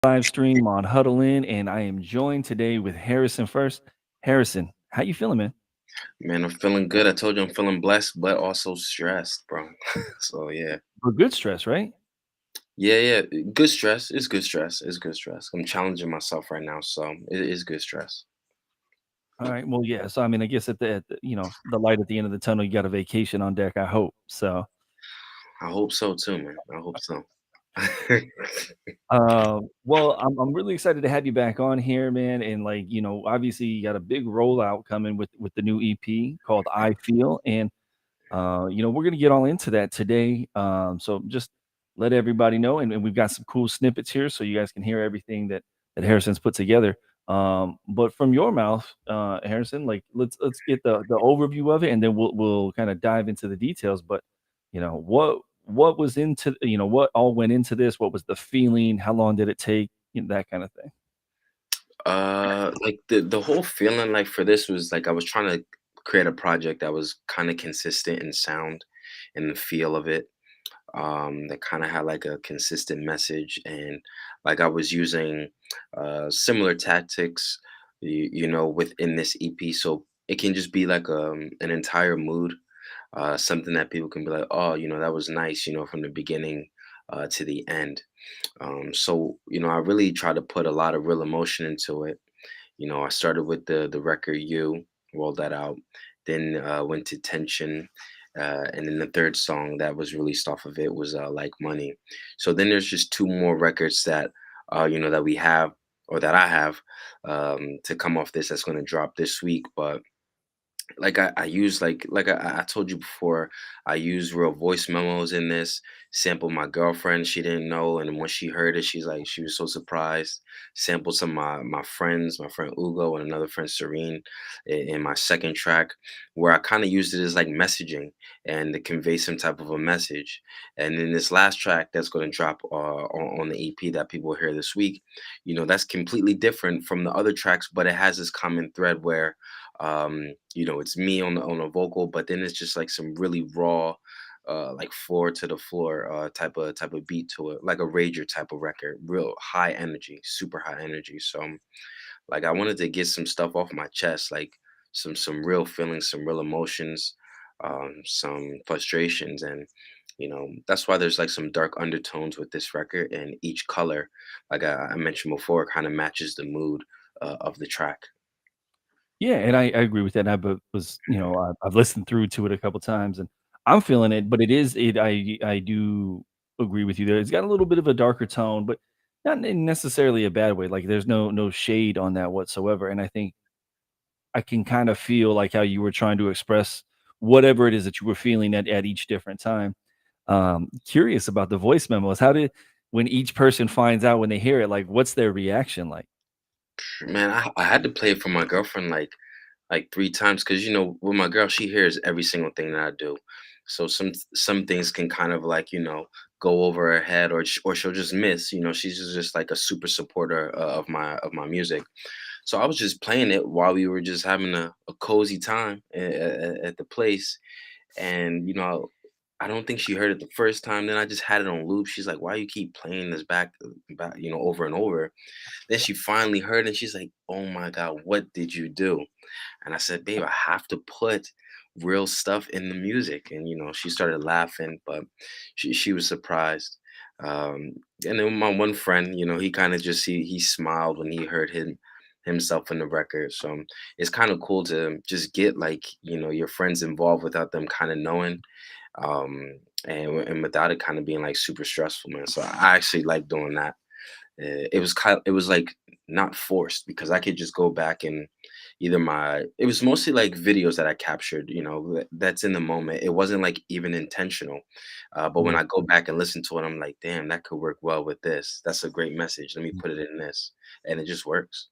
live stream on Huddle In, and I am joined today with Harrison first. Harrison, how you feeling, man? Man, I'm feeling good. I told you I'm feeling blessed, but also stressed, bro. So yeah. For good stress, right? Yeah. Good stress. It's good stress. It's good stress. I'm challenging myself right now, so it is good stress. All right. Well, yeah. So, I mean, I guess at the light at the end of the tunnel, you got a vacation on deck. I hope so. I hope so too, man. I hope so. Well, I'm really excited to have you back on here, man. And obviously, you got a big rollout coming with the new EP called "I Feel," and we're gonna get all into that today. So just let everybody know, and we've got some cool snippets here, so you guys can hear everything that Harrison's put together. But from your mouth, Harrison, like let's get the overview of it, and then we'll kind of dive into the details. But what was into what all went into this? What was the feeling? How long did it take? That kind of thing. like the whole feeling like for this was like I was trying to create a project that was kind of consistent in sound and the feel of it. That kind of had like a consistent message, and like I was using similar tactics, within this EP, so it can just be like an entire mood, something that people can be like, oh, that was nice, from the beginning to the end. So I really try to put a lot of real emotion into it. I started with the record "You," rolled that out, then went to "Tension," and then the third song that was released off of it was "Like Money." So then there's just two more records that that we have, or that I have, to come off this, that's going to drop this week. But like I use like I told you before, I use real voice memos in this. Sample my girlfriend, she didn't know, and when she heard it, she was so surprised. Sample some of my friends, my friend Ugo and another friend Serene, in my second track, where I kind of used it as like messaging and to convey some type of a message. And then this last track that's going to drop on the EP that people will hear this week, that's completely different from the other tracks, but it has this common thread where it's me on a vocal, but then it's just like some really raw, like floor to the floor, type of beat to it, like a rager type of record, real high energy, super high energy. So like I wanted to get some stuff off my chest, like some real feelings, some real emotions, some frustrations, and that's why there's like some dark undertones with this record, and each color, like I mentioned before, kind of matches the mood of the track. Yeah, and I agree with that. I've listened through to it a couple times, and I'm feeling it. But it is it. I do agree with you there. It's got a little bit of a darker tone, but not in necessarily a bad way. Like there's no shade on that whatsoever. And I think I can kind of feel like how you were trying to express whatever it is that you were feeling at each different time. Curious about the voice memos. How did when each person finds out when they hear it, like what's their reaction like? Man, I had to play it for my girlfriend like 3 times, because with my girl, she hears every single thing that I do. So some things can kind of like, go over her head, or she'll just miss. She's just like a super supporter of my music. So I was just playing it while we were just having a cozy time at the place, and I don't think she heard it the first time. Then I just had it on loop. She's like, "Why you keep playing this back, over and over?" Then she finally heard it. She's like, "Oh my God, what did you do?" And I said, "Babe, I have to put real stuff in the music." And she started laughing, but she was surprised. Um, and then my one friend, he kind of just he smiled when he heard himself in the record. So it's kind of cool to just get like your friends involved without them kind of knowing, and without it kind of being like super stressful, man. So I actually like doing that. It was like not forced, because I could just go back and either my it was mostly like videos that I captured, that's in the moment. It wasn't like even intentional. But when Yeah. I go back and listen to it, I'm like, damn, that could work well with this. That's a great message. Let me put it in this. And it just works.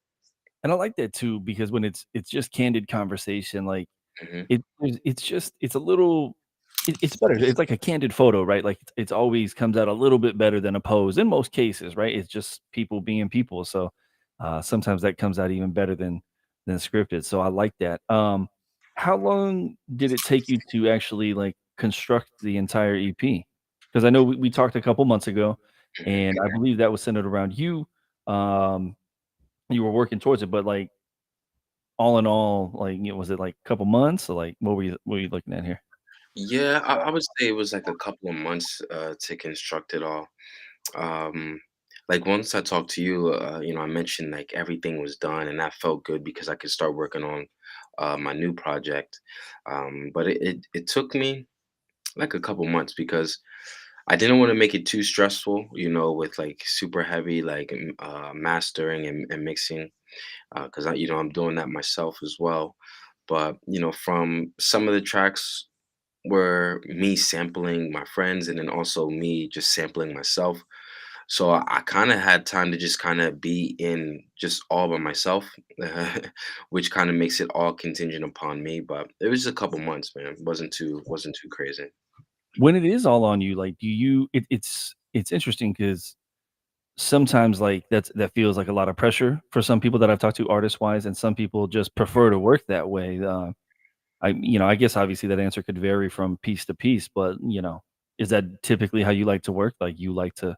And I like that too because when it's just candid conversation, like Hmm. it's a little it's better. It's like a candid photo, right? Like it's always comes out a little bit better than a pose in most cases, right? It's just people being people. So sometimes that comes out even better than scripted. So I like that. How long did it take you to actually like construct the entire EP? Because I know we talked a couple months ago, Hmm. and I believe that was centered around you. um, you were working towards it, but, like, all in all, like, was it, like, a couple months or, like, what were you looking at here? Yeah, I would say it was like a couple of months to construct it all. Um, like once I talked to you, I mentioned like everything was done, and that felt good because I could start working on my new project. But it took me like a couple months because I didn't want to make it too stressful, with like super heavy like mastering and mixing, because I'm doing that myself as well. But from some of the tracks were me sampling my friends and then also me just sampling myself. So I kind of had time to just kind of be in just all by myself, which kind of makes it all contingent upon me. But it was just a couple months, man. Wasn't too crazy. When it is all on you, like, do you it's interesting because sometimes, like, that feels like a lot of pressure for some people that I've talked to artist-wise, and some people just prefer to work that way. I guess obviously that answer could vary from piece to piece, but, is that typically how you like to work? Like, you like to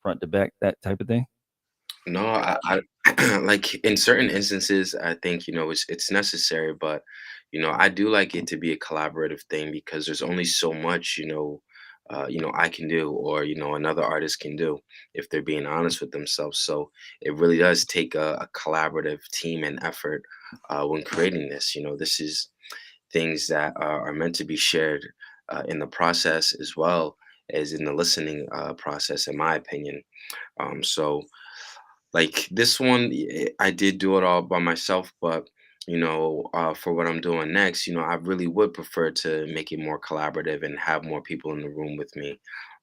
front to back, that type of thing? No, like in certain instances, I think it's necessary, but I do like it to be a collaborative thing because there's only so much I can do or another artist can do if they're being honest with themselves. So it really does take a collaborative team and effort when creating this. This is things that are meant to be shared in the process as well as in the listening process, in my opinion. So like this one, I did do it all by myself, but for what I'm doing next, I really would prefer to make it more collaborative and have more people in the room with me,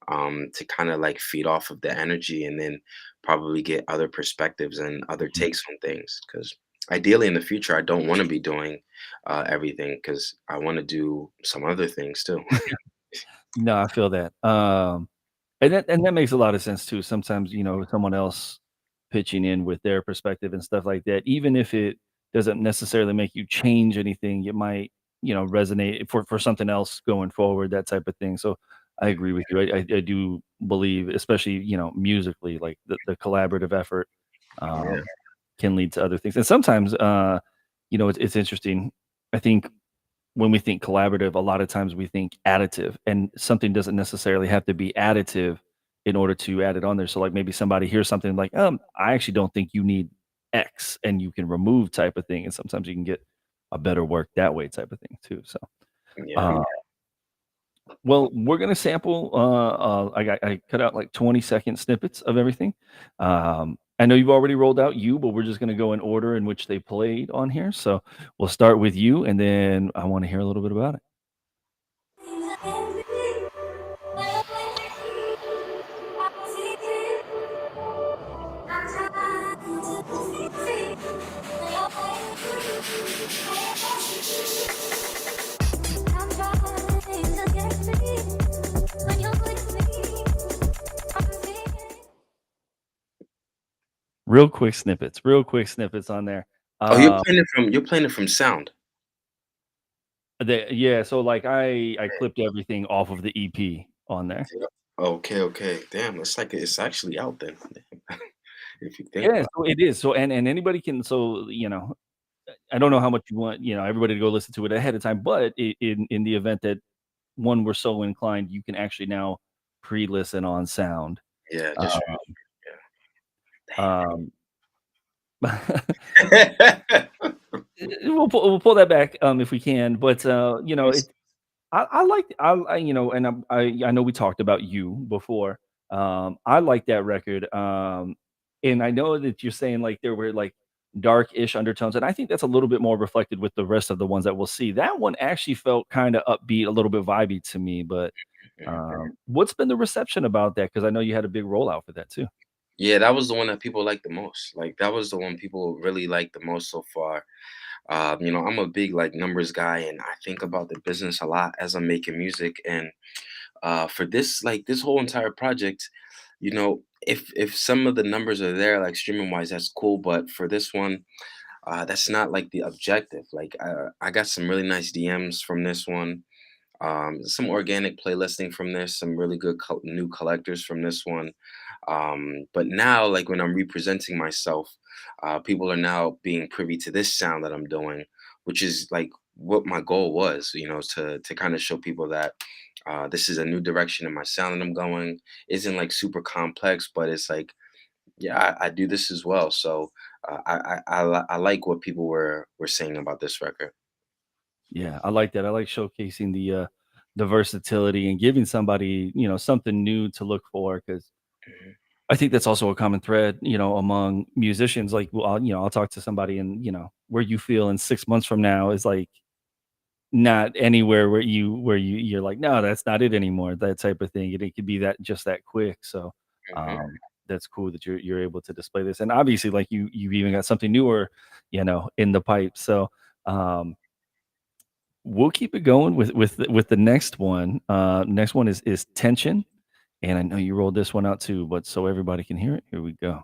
to kind of like feed off of the energy and then probably get other perspectives and other Mhm. takes on things. Because ideally, in the future, I don't want to be doing everything because I want to do some other things too. No, I feel that. And that makes a lot of sense too. Sometimes, someone else pitching in with their perspective and stuff like that, even if it doesn't necessarily make you change anything, it might, resonate for something else going forward, that type of thing. So I agree with you. I do believe, especially, musically, like the collaborative effort Yeah, um, can lead to other things. And sometimes, it's interesting. I think when we think collaborative, a lot of times we think additive, and something doesn't necessarily have to be additive in order to add it on there. So, like, maybe somebody hears something like, I actually don't think you need X, and you can remove type of thing. And sometimes you can get a better work that way type of thing too. So, yeah. uh, well, we're gonna sample. I cut out like 20-second snippets of everything. I know you've already rolled out you, but we're just gonna go in order in which they played on here. So we'll start with you, and then I want to hear a little bit about it. Real quick snippets on there. Oh, Uh, you're playing it from sound. yeah, so, like, I clipped everything off of the EP on there. Yeah. Okay, okay. Damn, it's like it's actually out then. If you think Yeah, about so it is. So and anybody can so, I don't know how much you want, everybody to go listen to it ahead of time, but in the event that one were so inclined, you can actually now pre-listen on sound. it. Yeah, Uh, just um yeah. we'll pull that back, if we can, but, Yes. I like and I know we talked about You before. I like that record, and I know that you're saying, like, there were, like, dark-ish undertones, and I think that's a little bit more reflected with the rest of the ones that we'll see. That one actually felt kinda upbeat, a little bit vibey to me, but, Mhm. what's been the reception about that? Because I know you had a big rollout for that too. Yeah, that was the one that people liked the most. Like that was the one people really liked the most so far. I'm a big like numbers guy and I think about the business a lot as I'm making music. And for this whole entire project, if some of the numbers are there, like streaming wise, that's cool. But for this one, that's not like the objective. Like I got some really nice DMs from this one, some organic playlisting from this, some really good new collectors from this one. But now, like when I'm representing myself, people are now being privy to this sound that I'm doing, which is like what my goal was, to kind of show people that this is a new direction in my sound that I'm going. Isn't like super complex, but it's like, yeah, I do this as well. So I like what people were saying about this record. Yeah, I like that. I like showcasing the versatility and giving somebody, something new to look for, because Mhm. I think that's also a common thread, among musicians. Like, well, I'll talk to somebody, and where you feel in 6 months from now is like not anywhere you're like, no, that's not it anymore. That type of thing. And it could be that just that quick. So, Mhm. that's cool that you're able to display this, and obviously, like you've even got something newer, in the pipe. So, um, we'll keep it going with the next one. Next one is tension, and I know you rolled this one out too, but so everybody can hear it, here we go.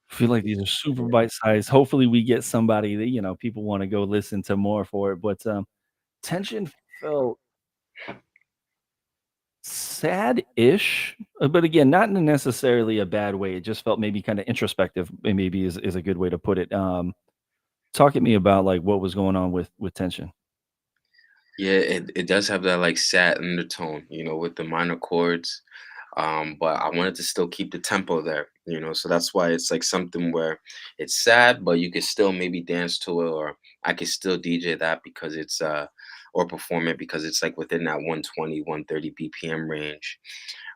Feel like these are super Yeah. bite sized. Hopefully, we get somebody that people want to go listen to more for it. But tension felt sad-ish, but again, not in a necessarily a bad way. It just felt maybe kind of introspective. Maybe is a good way to put it. Talk at me about like what was going on with tension. Yeah, it does have that like sad undertone, with the minor chords. But I wanted to still keep the tempo there, so that's why it's like something where it's sad, but you can still maybe dance to it, or I can still DJ that because it's or perform it because it's like within that 120, 130 BPM range.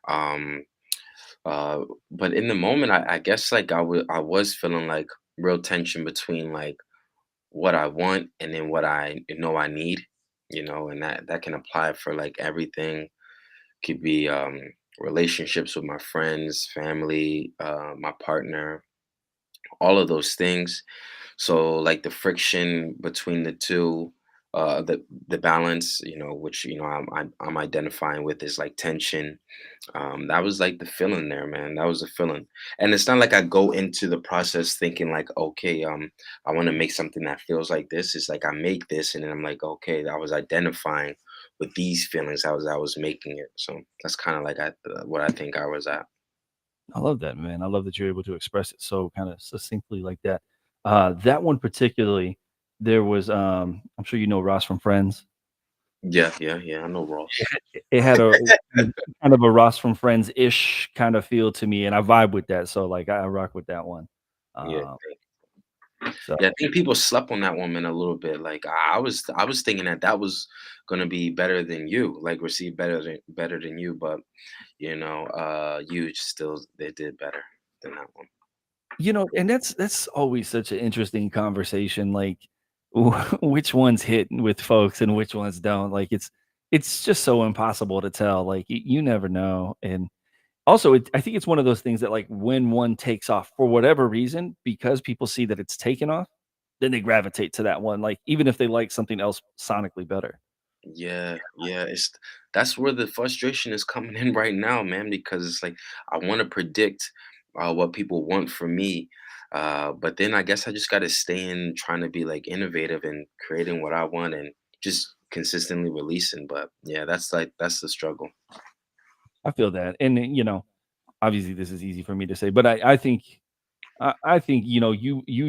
Um, uh, but in the moment, I guess like I was feeling like real tension between like what I want and then what I know I need, and that can apply for like everything. Could be relationships with my friends, family, my partner, all of those things. So like the friction between the two, the balance, which I'm identifying with is like tension. That was like the feeling there, man. That was the feeling. And it's not like I go into the process thinking like, okay, I want to make something that feels like this. It's like I make this and then I'm like, okay, I was identifying with these feelings as I was making it. So that's kind of like what I think I was at. I love that, man. I love that you're able to express it so kind of succinctly like that. That one particularly, there was I'm sure you know Ross from Friends. Yeah, yeah, yeah. I know Ross. It had a kind of a Ross from Friends-ish kind of feel to me, and I vibe with that. So like I rock with that one. Yeah. Um, so Yeah, I think people slept on that woman a little bit. Like I was thinking that that was gonna be better than you, like receive better than you, but you still they did better than that one. and that's always such an interesting conversation. Like which ones hit with folks and which ones don't. Like it's just so impossible to tell. Like you never know. And also, I think it's one of those things that, like, when one takes off for whatever reason, because people see that it's taken off, then they gravitate to that one, like, even if they like something else sonically better. Yeah, yeah, that's where the frustration is coming in right now, man, because it's like I want to predict what people want from me. But then I guess I just got to stay in trying to be like innovative and creating what I want and just consistently releasing. But yeah, that's the struggle. I feel that, and then, obviously, this is easy for me to say, but I think, you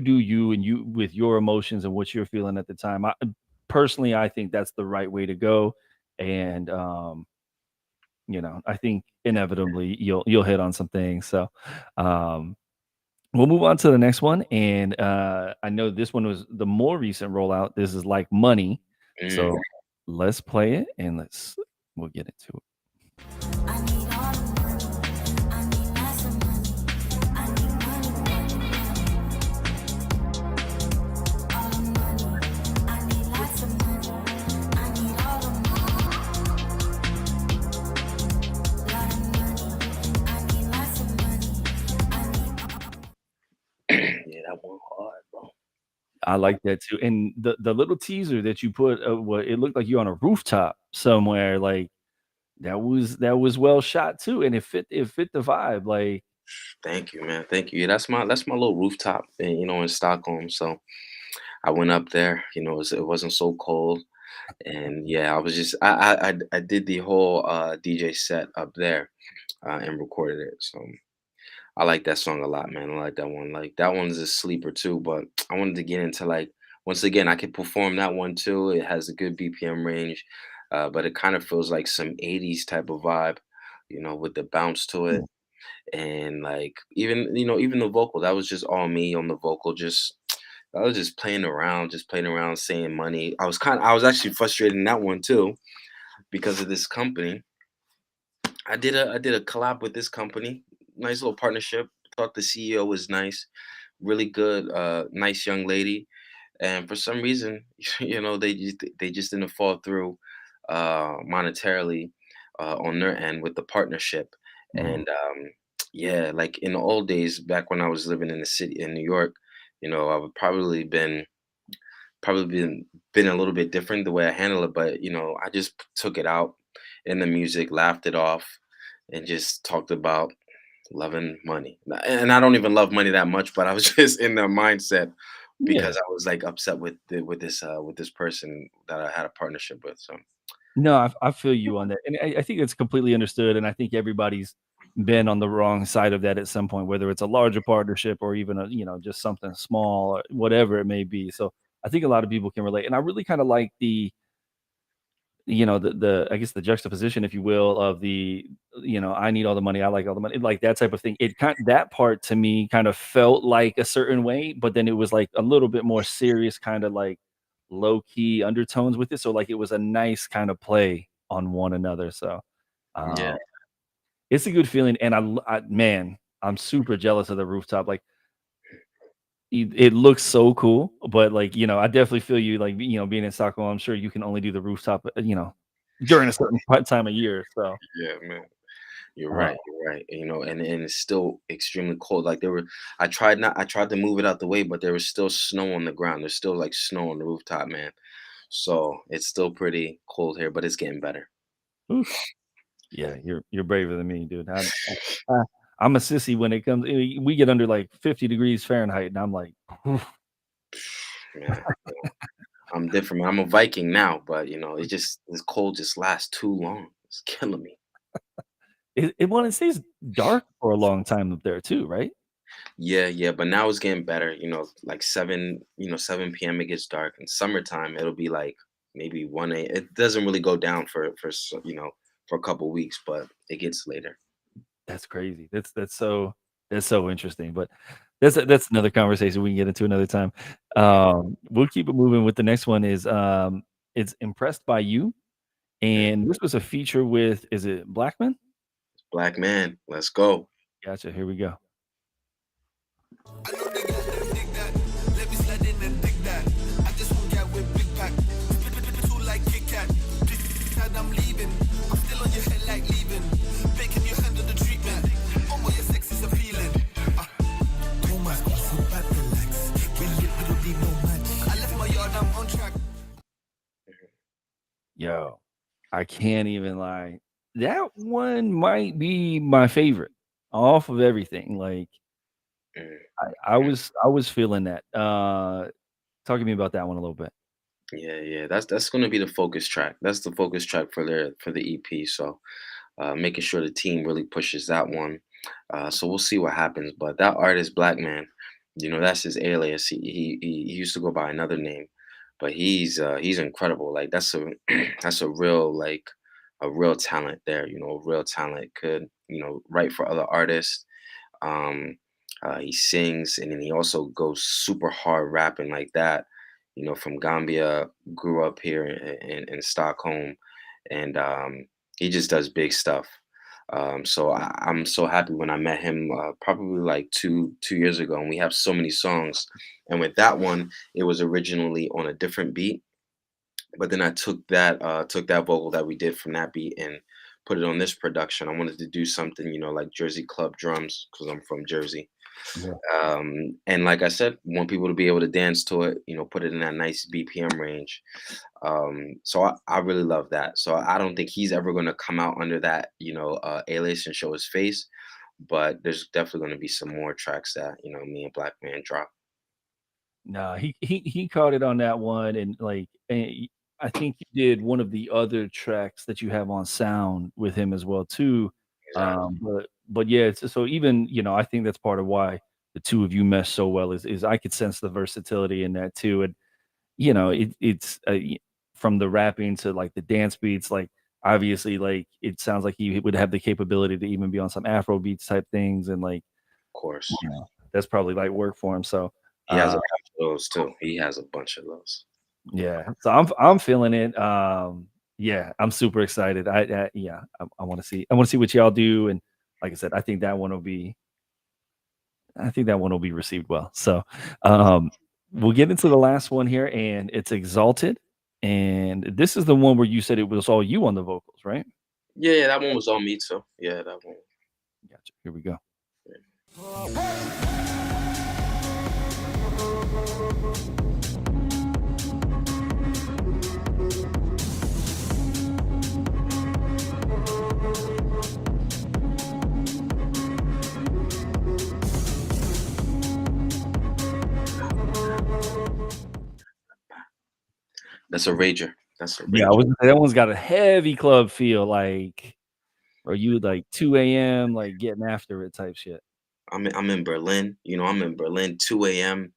do you and you with your emotions and what you're feeling at the time. Personally, I think that's the right way to go, and, I think inevitably you'll hit on some things, so, um we'll move on to the next one, and, I know this one was the more recent rollout. This is Like Money, Mm. so let's play it, and we'll get into it. I need all the money. I need lots of money. I need money, money, all the money. I need lots of money. I need all the money, lot of money. I need lots of money. I need Yeah, that one hard, bro. I like that too, and the little teaser that you put, what it looked like you on a rooftop somewhere, like, that was well shot too, and it fit the vibe, like, Thank you, man. Thank you. Yeah, that's my little rooftop, in Stockholm. So I went up there. It wasn't so cold, and yeah, I was just I did the whole DJ set up there and recorded it. So I like that song a lot, man. I like that one. Like that one's a sleeper too. But I wanted to get into like once again, I could perform that one too. It has a good BPM range, but it kind of feels like some '80s type of vibe, with the bounce to it. mm, And like even the vocal, that was just all me on the vocal. Just I was just playing around, saying money. I was actually frustrated in that one too because of this company. I did a collab with this company, nice little partnership. Thought the CEO was nice, really good, nice young lady, and for some reason, they just didn't fall through monetarily on their end with the partnership. mm, And yeah, like in the old days, back when I was living in the city in New York, I would probably been a little bit different the way I handle it, but I just took it out in the music, laughed it off, and just talked about loving money. And I don't even love money that much, but I was just in the mindset yeah. because I was like upset with this person that I had a partnership with. So No, I feel you on that, and I think it's completely understood, and I think everybody's been on the wrong side of that at some point, whether it's a larger partnership or even just something small or whatever it may be. So I think a lot of people can relate, and I really kind of like the I guess the juxtaposition, if you will, of I need all the money, I like all the money, like that type of thing. That part to me kind of felt like a certain way, but then it was like a little bit more serious, kind of like low key undertones with it. So like it was a nice kind of play on one another. So yeah, um, it's a good feeling, and man, I'm super jealous of the rooftop. Like it looks so cool, but like I definitely feel you. Like being in Stockholm, I'm sure you can only do the rooftop, during a certain time of year. So yeah, man. You're uh, right. You're right. And it's still extremely cold. Like I tried to move it out the way, but there was still snow on the ground. There's still like snow on the rooftop, man. So it's still pretty cold here, but it's getting better. oof. Yeah, you're braver than me, dude. I I'm a sissy when it comes. We get under like 50 degrees Fahrenheit, and I'm like, oof. Man, I'm different. I'm a Viking now, but this cold just lasts too long. It's killing me. It stays dark for a long time up there too, right? Yeah, yeah, but now it's getting better. Like 7 p.m. it gets dark. In summertime, it'll be like maybe 1 a. It doesn't really go down for a couple weeks, but it gets later. That's crazy. That's so interesting, but that's another conversation we can get into another time. We'll keep it moving with the next one it's Impressed by You, Mm. and this was a feature with is it Blackman? Black man, let's go. Gotcha, here we go. I know they got them dig that. Let me slide in and dig that. I just won't get with big pack. Too like Kit Kat. Said I'm leaving. I'm still on your head like leaving. Making your hand on the treatment. Oh, my, your sex is appealing. Too much, sit back, relax. Real lit, we don't need no match. I left my yard, I'm on track. Yo, I can't even lie. That one might be my favorite off of everything, like, Mm, I was feeling that. Talk to me about that one a little bit. yeah, yeah, that's gonna be the focus track. That's the focus track for the EP. So making sure the team really pushes that one. So we'll see what happens. But that artist, Black Man, that's his alias. He used to go by another name, but he's incredible. Like that's a that's a real talent there. A real talent could write for other artists. Um, he sings and then he also goes super hard rapping like that. From Gambia, grew up here in Stockholm, and he just does big stuff. So I'm so happy when I met him probably like two years ago, and we have so many songs. And with that one, it was originally on a different beat, but then I took that vocal that we did from that beat and put it on this production. I wanted to do something like Jersey club drums because I'm from Jersey. Yeah. And like I said, want people to be able to dance to it, put it in that nice BPM range. So I really love that. So I don't think he's ever going to come out under that, alias and show his face. But there's definitely going to be some more tracks that, me and Black Man drop. Nah, he caught it on that one, and, like, I think you did one of the other tracks that you have on Sound with him as well too, Exactly. but yeah, it's so even, I think that's part of why the 2 of you mesh so well is I could sense the versatility in that too, and, it's, from the rapping to, like, the dance beats, like, obviously, like, it sounds like he would have the capability to even be on some Afro beats type things, and, like, Of course. that's probably light work for him, so, He has a uh bunch of those too. He has a bunch of those. yeah, so I'm feeling it. Yeah, I'm super excited. Yeah, I wanna see what y'all do, and like I said, I think that one will be received well. So, um, we'll get into the last one here, and it's Exalted, and this is the one where you said it was all you on the vocals, right? Yeah, yeah, that one was on me too. Yeah, that one. Gotcha. Here we go. That's a rager. That's a Yeah, I rager. was gonna say that one's got a heavy club feel, like, are you like 2 AM, like getting after it type shit? I'm in Berlin. I'm in Berlin, 2 a.m.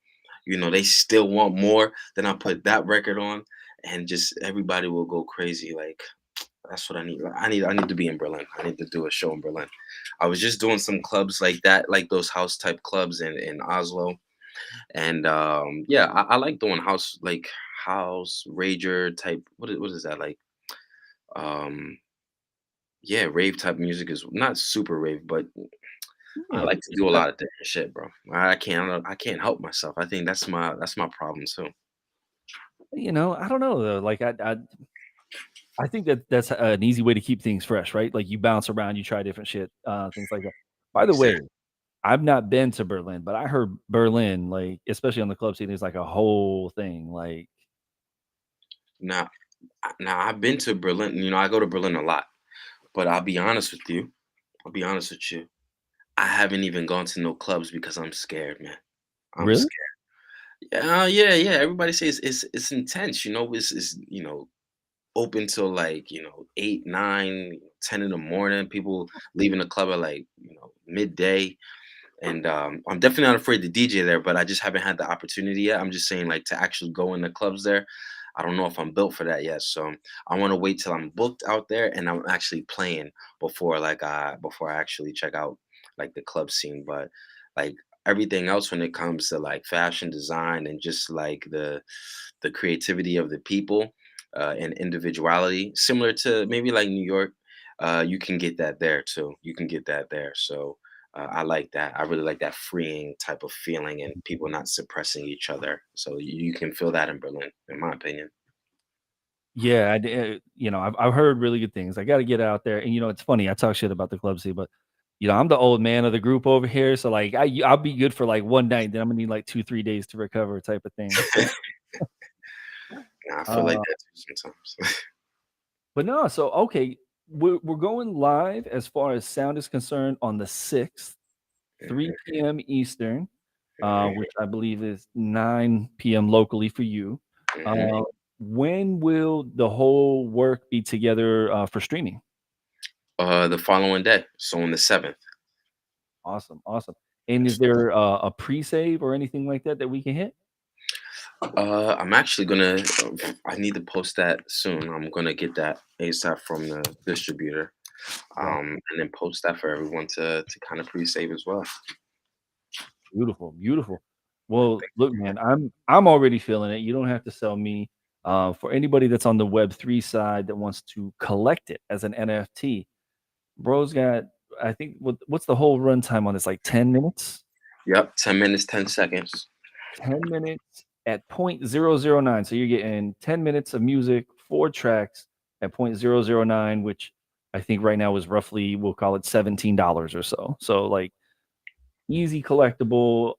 They still want more. Then I put that record on, and just everybody will go crazy. Like that's what I need. Like, I need to be in Berlin. I need to do a show in Berlin. I was just doing some clubs like that, like those house type clubs in Oslo. And yeah, I like doing house rager type. What is that like? Um, yeah, rave type music is not super rave, but I Yeah, like to do a lot of different shit, bro. I can't help myself. I think that's my problem too. I don't know though. Like I think that that's an easy way to keep things fresh, right? Like you bounce around, you try different shit, things like that. By the way, Exactly. I've not been to Berlin, but I heard Berlin, like especially on the club scene, is like a whole thing. Like, Now, now I've been to Berlin. I go to Berlin a lot, but I'll be honest with you. I'll be honest with you. I haven't even gone to no clubs because I'm scared, man. I'm really? scared. Yeah, yeah, yeah. Everybody says it's intense. It's open till like 8, 9, 10 in the morning. People leaving the club at like midday. And I'm definitely not afraid to DJ there, but I just haven't had the opportunity yet. I'm just saying, like, to actually go in the clubs there. I don't know if I'm built for that yet. So I want to wait till I'm booked out there and I'm actually playing before I actually check out like the club scene. But like everything else when it comes to like fashion design and just like the creativity of the people and individuality, similar to maybe like New York, you can get that there too. You can get that there. So I like that. I really like that freeing type of feeling and people not suppressing each other. So you can feel that in Berlin, in my opinion. Yeah, I've heard really good things. I got to get out there, and it's funny. I talk shit about the club scene, but I'm the old man of the group over here, so like I'll be good for like one night, then I'm gonna need like 2 3 days to recover, type of thing. So, Yeah, I feel like uh, that too sometimes. but no, so okay, we're going live as far as sound is concerned on the 6th, 3 p.m. Eastern, Mhm, which I believe is 9 p.m. locally for you. mhm. Uh, when will the whole work be together for streaming? The following day, so on the 7th. Awesome, awesome. And is there a pre-save or anything like that that we can hit? I'm actually gonna. I need to post that soon. I'm gonna get that ASAP from the distributor, Yeah, and then post that for everyone to kind of pre-save as well. beautiful, beautiful. Well, look, man, I'm already feeling it. You don't have to sell me. For anybody that's on the Web3 side that wants to collect it as an NFT, bro's got. I think what's the whole runtime on this? Like 10 minutes. Yep, 10 minutes, 10 seconds. 10 minutes at 0.009. So you're getting 10 minutes of music, 4 tracks at 0.009, which I think right now is roughly we'll call it $17 or so. So like easy collectible.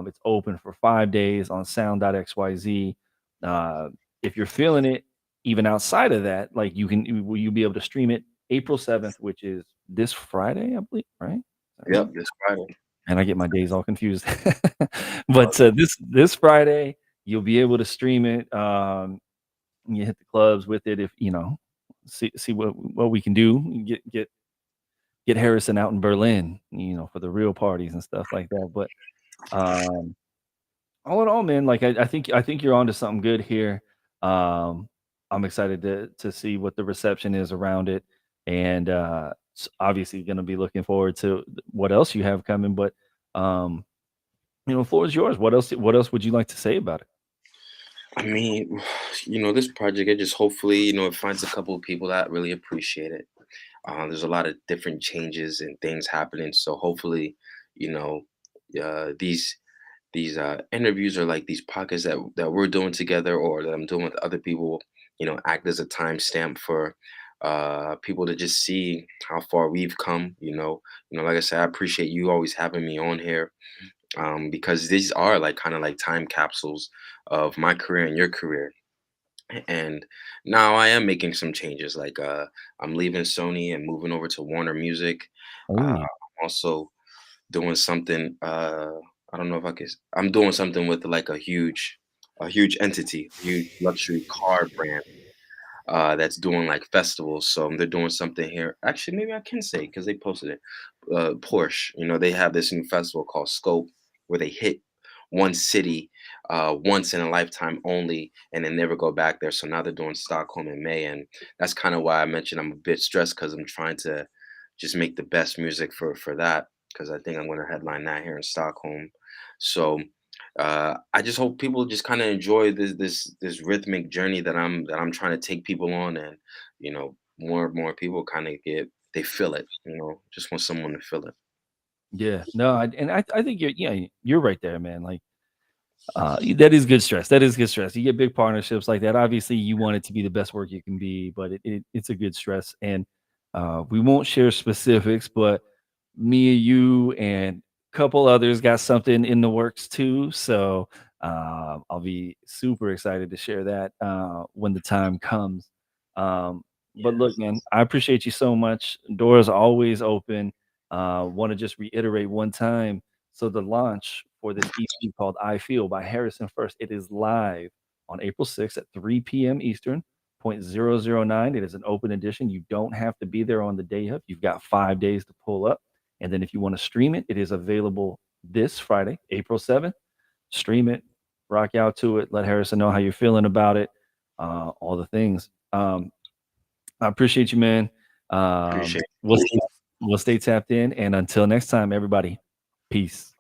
It's open for 5 days on sound.xyz. Uh, if you're feeling it, even outside of that, like you'll be able to stream it April 7th, which is this Friday, I believe, right? Is that right? Yep, this Friday. And I get my days all confused. Oh, But this Friday, you'll be able to stream it. You hit the clubs with it if see what we can do. Get Harrison out in Berlin, for the real parties and stuff like that. But um, all in all, man, like I think you're onto something good here. Um, I'm excited to see what the reception is around it, and obviously going to be looking forward to what else you have coming. But um, floor is yours. What else would you like to say about it? I mean, this project, it just hopefully, it finds a couple of people that really appreciate it. There's a lot of different changes and things happening, so hopefully, you know, these interviews or like these podcasts that we're doing together or that I'm doing with other people, act as a timestamp for people to just see how far we've come. Like I said, I appreciate you always having me on here, because these are like kind of like time capsules of my career and your career. And now I am making some changes. Like I'm leaving Sony and moving over to Warner Music. Oh, I'm also doing something. I don't know if I could. I'm doing something with like a huge entity, huge luxury car brand that's doing like festivals. So they're doing something here. Actually, maybe I can say because they posted it. Porsche, they have this new festival called Scope where they hit one city once in a lifetime only, and then never go back there. So now they're doing Stockholm in May, and that's kind of why I mentioned I'm a bit stressed because I'm trying to just make the best music for that because I think I'm going to headline that here in Stockholm. So I just hope people just kind of enjoy this rhythmic journey that I'm trying to take people on, and more and more people kind of they feel it. Just want someone to feel it. yeah. No, I think you're right there, man. Like that is good stress. That is good stress. You get big partnerships like that. Obviously, you want it to be the best work you can be, but it's a good stress. And we won't share specifics, but me and you and a couple others got something in the works too. So I'll be super excited to share that when the time comes. Um, but look, Yes. man, I appreciate you so much. Doors are always open. Want to just reiterate one time. So the launch for this EP called "I Feel" by Harrison First, it is live on April 6th at 3 p.m. Eastern, 0.009. It is an open edition. You don't have to be there on the day of. You've got 5 days to pull up. And then if you want to stream it, it is available this Friday, April 7th. Stream it, rock out to it, let Harrison know how you're feeling about it, all the things. I appreciate you, man. Appreciate We'll stay tapped in. And until next time, everybody, peace.